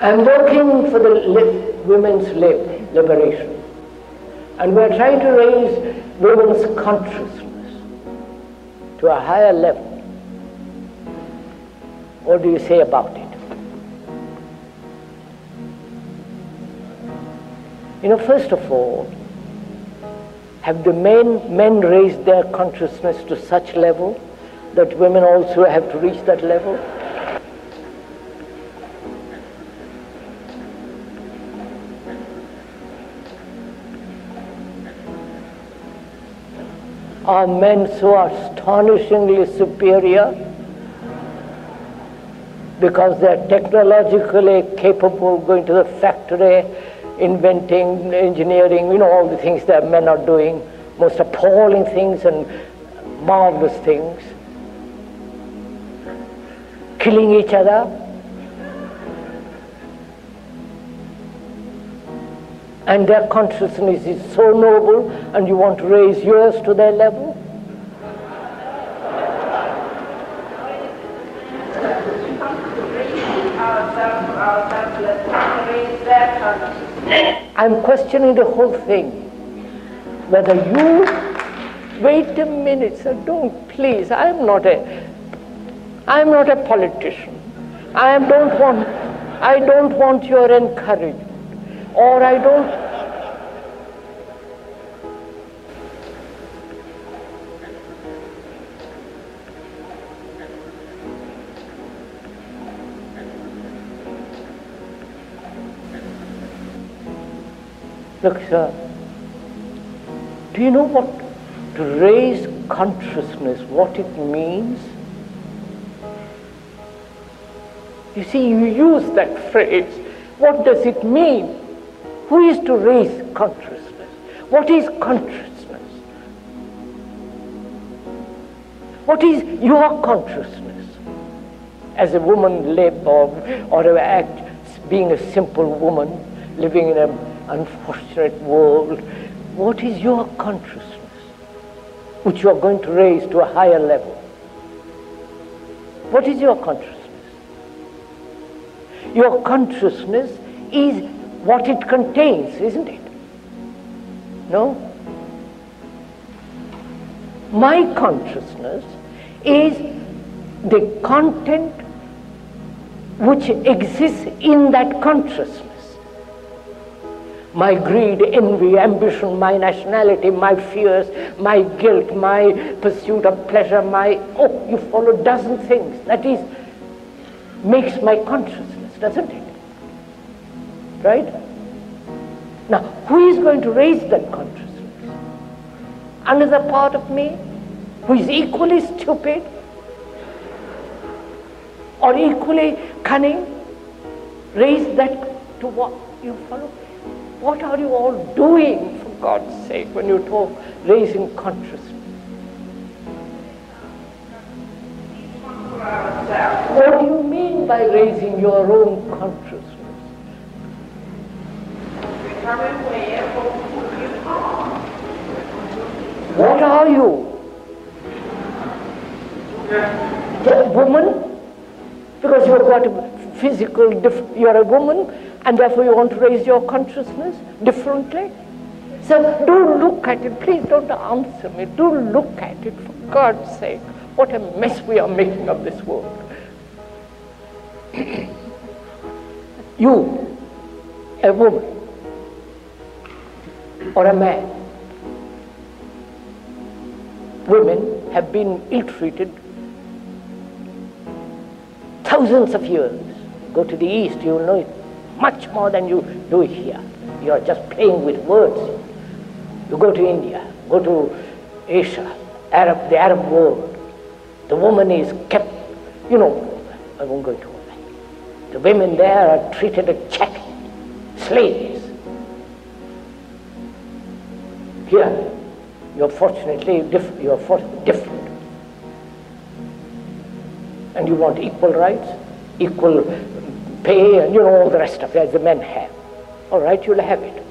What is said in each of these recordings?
I'm working for the women's liberation, and we're trying to raise women's consciousness to a higher level. What do you say about it? First of all, have the men raised their consciousness to such level that women also have to reach that level? Are men so astonishingly superior because they're technologically capable, going to the factory, inventing, engineering, all the things that men are doing, most appalling things and marvelous things, killing each other? And their consciousness is so noble, and you want to raise yours to their level? I'm questioning the whole thing. Whether you, wait a minute, sir, don't, please, I'm not a politician. I don't want your encouragement. Or I don't. Look, sir, do you know what to raise consciousness, what it means? You see, you use that phrase. What does it mean? Who is to raise consciousness? What is consciousness? What is your consciousness? As a woman live or act, being a simple woman, living in an unfortunate world, what is your consciousness, which you are going to raise to a higher level? What is your consciousness? Your consciousness is what it contains, isn't it? No? My consciousness is the content which exists in that consciousness. My greed, envy, ambition, my nationality, my fears, my guilt, my pursuit of pleasure, you follow dozen things. That is, makes my consciousness, doesn't it? Right? Now, who is going to raise that consciousness? Another part of me who is equally stupid or equally cunning, raise that to what? You follow? What are you all doing, for God's sake, when you talk raising consciousness? What do you mean by raising your own consciousness? What are you? A woman? Because you've got a physical, you're a woman, and therefore you want to raise your consciousness differently? So do look at it. Please don't answer me. Do look at it, for God's sake. What a mess we are making of this world. You, a woman, or a man. Women have been ill-treated thousands of years. Go to the East, you will know it much more than you do here. You are just playing with words. You go to India, go to Asia, the Arab world. The woman is kept, I won't go into all that. The women there are treated as chattel, slaves. Here, you're fortunately different. And you want equal rights, equal pay, and all the rest of it as the men have. All right, you'll have it.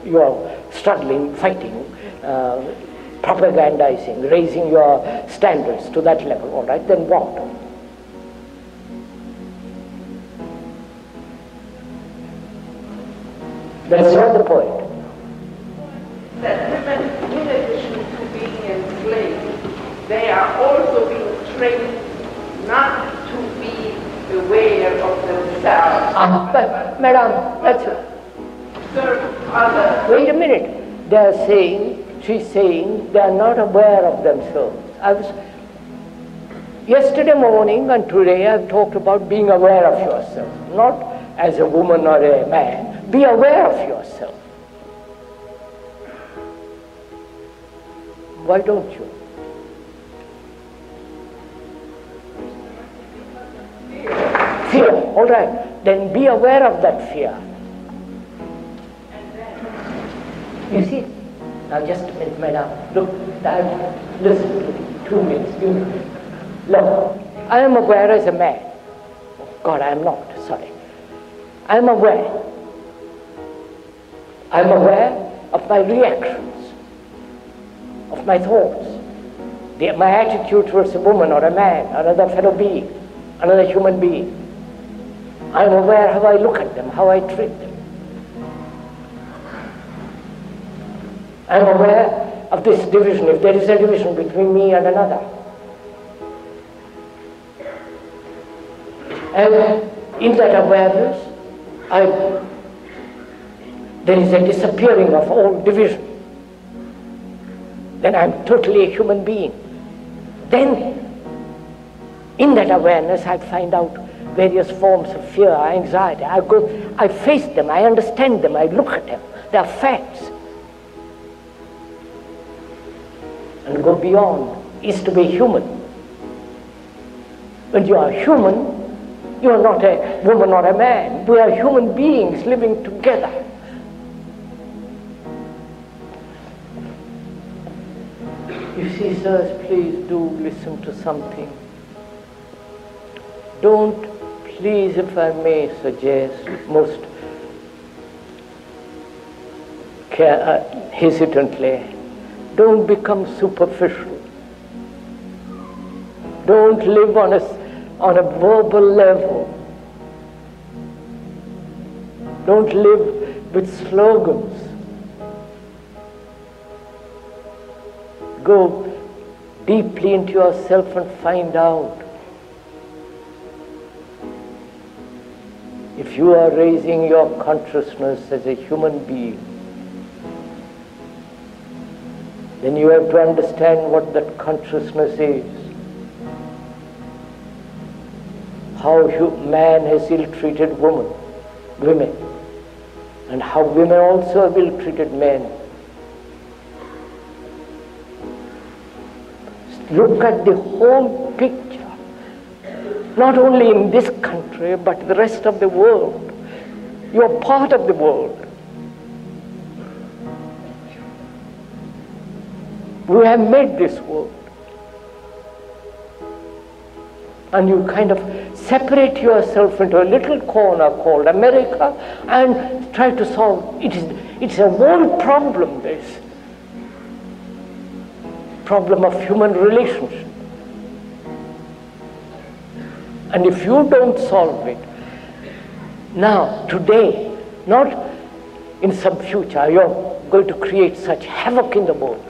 You are struggling, fighting, propagandizing, raising your standards to that level. All right, then what? That's not the point. That women, in addition to being enslaved, they are also being trained not to be aware of themselves. But, madam, that's wait a minute. They are saying, she's saying, they are not aware of themselves. Yesterday morning and today I've talked about being aware of yourself, not as a woman or a man. Be aware of yourself. Why don't you? Fear, all right. Then be aware of that fear. You see? Now just a minute, madam. Look, listen to me. 2 minutes. Look, I am aware as a man. Oh, God, I am not, sorry. I am aware. I am aware of my reactions, of my thoughts, my attitude towards a woman or a man, or another fellow being, another human being. I am aware how I look at them, how I treat them. I am aware of this division, if there is a division between me and another. And in that awareness, there is a disappearing of all division. Then I am totally a human being. Then, in that awareness, I find out various forms of fear, anxiety. I face them, I understand them, I look at them. They are facts. And go beyond is to be human. When you are human, you are not a woman or a man. We are human beings living together. You see, sirs, please do listen to something. Don't, please, if I may suggest, most hesitantly, don't become superficial. Don't live on a verbal level. Don't live with slogans. Go deeply into yourself and find out. If you are raising your consciousness as a human being, then you have to understand what that consciousness is. How man has ill-treated women, and how women also have ill-treated men. Look at the whole picture, not only in this country, but the rest of the world. You are part of the world. We have made this world. And you kind of separate yourself into a little corner called America and try to solve it. It's a world problem, this problem of human relationship. And if you don't solve it, now, today, not in some future, you're going to create such havoc in the world.